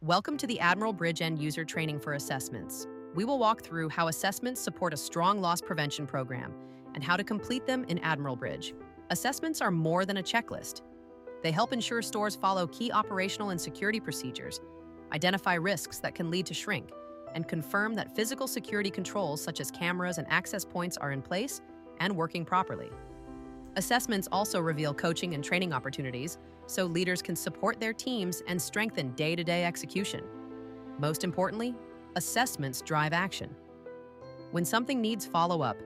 Welcome to the AdmiralBridge End User Training for Assessments. We will walk through how assessments support a strong loss prevention program and how to complete them in AdmiralBridge. Assessments are more than a checklist. They help ensure stores follow key operational and security procedures, identify risks that can lead to shrink, and confirm that physical security controls such as cameras and access points are in place and working properly. Assessments also reveal coaching and training opportunities so leaders can support their teams and strengthen day-to-day execution. Most importantly, assessments drive action. When something needs follow-up,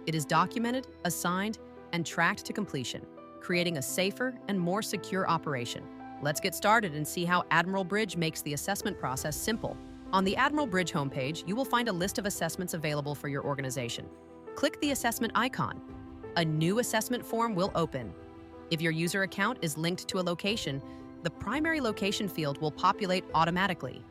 it is documented, assigned, and tracked to completion, creating a safer and more secure operation. Let's get started and see how AdmiralBridge makes the assessment process simple. On the AdmiralBridge homepage, you will find a list of assessments available for your organization. Click the assessment icon. A new assessment form will open. If your user account is linked to a location, the primary location field will populate automatically.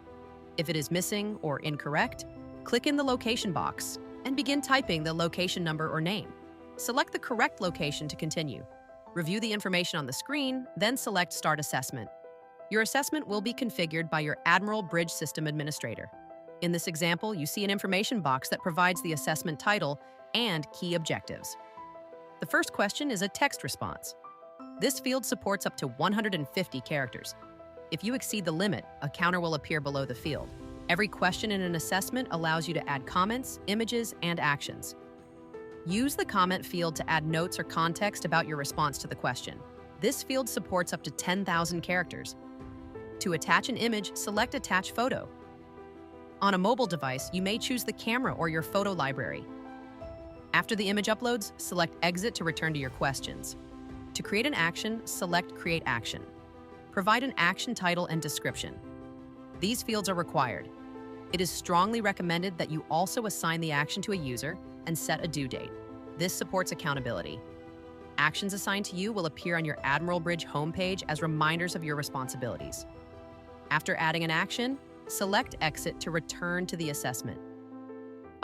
If it is missing or incorrect, click in the location box and begin typing the location number or name. Select the correct location to continue. Review the information on the screen, then select Start Assessment. Your assessment will be configured by your AdmiralBridge System Administrator. In this example, you see an information box that provides the assessment title and key objectives. The first question is a text response. This field supports up to 150 characters. If you exceed the limit, a counter will appear below the field. Every question in an assessment allows you to add comments, images, and actions. Use the comment field to add notes or context about your response to the question. This field supports up to 10,000 characters. To attach an image, select Attach Photo. On a mobile device, you may choose the camera or your photo library. After the image uploads, select Exit to return to your questions. To create an action, select Create Action. Provide an action title and description. These fields are required. It is strongly recommended that you also assign the action to a user and set a due date. This supports accountability. Actions assigned to you will appear on your AdmiralBridge homepage as reminders of your responsibilities. After adding an action, select Exit to return to the assessment.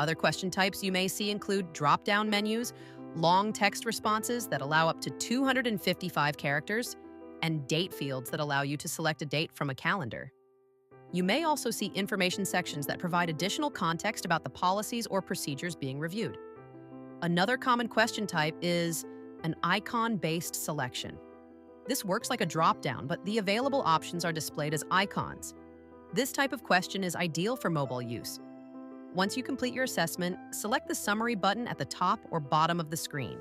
Other question types you may see include drop-down menus, long text responses that allow up to 255 characters, and date fields that allow you to select a date from a calendar. You may also see information sections that provide additional context about the policies or procedures being reviewed. Another common question type is an icon-based selection. This works like a drop-down, but the available options are displayed as icons. This type of question is ideal for mobile use. Once you complete your assessment, select the Summary button at the top or bottom of the screen.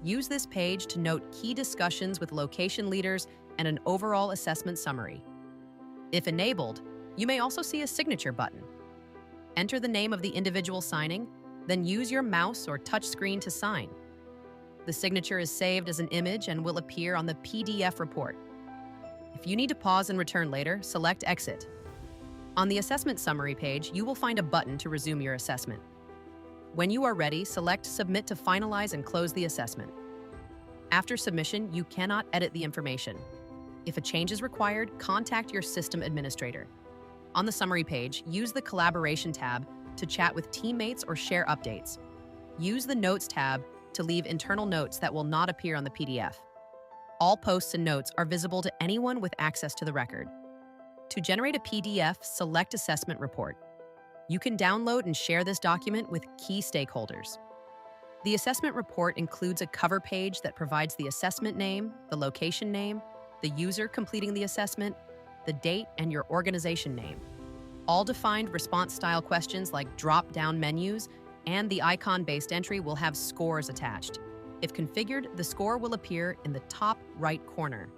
Use this page to note key discussions with location leaders and an overall assessment summary. If enabled, you may also see a signature button. Enter the name of the individual signing, then use your mouse or touch screen to sign. The signature is saved as an image and will appear on the PDF report. If you need to pause and return later, select Exit. On the assessment summary page, you will find a button to resume your assessment. When you are ready, select Submit to finalize and close the assessment. After submission, you cannot edit the information. If a change is required, contact your system administrator. On the summary page, use the Collaboration tab to chat with teammates or share updates. Use the Notes tab to leave internal notes that will not appear on the PDF. All posts and notes are visible to anyone with access to the record. To generate a PDF, select Assessment Report. You can download and share this document with key stakeholders. The assessment report includes a cover page that provides the assessment name, the location name, the user completing the assessment, the date, and your organization name. All defined response-style questions like drop-down menus and the icon-based entry will have scores attached. If configured, the score will appear in the top right corner.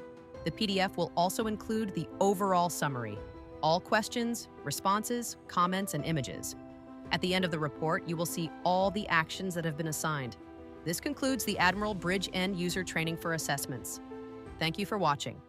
The PDF will also include the overall summary, all questions, responses, comments, and images. At the end of the report, you will see all the actions that have been assigned. This concludes the AdmiralBridge End User Training for Assessments. Thank you for watching.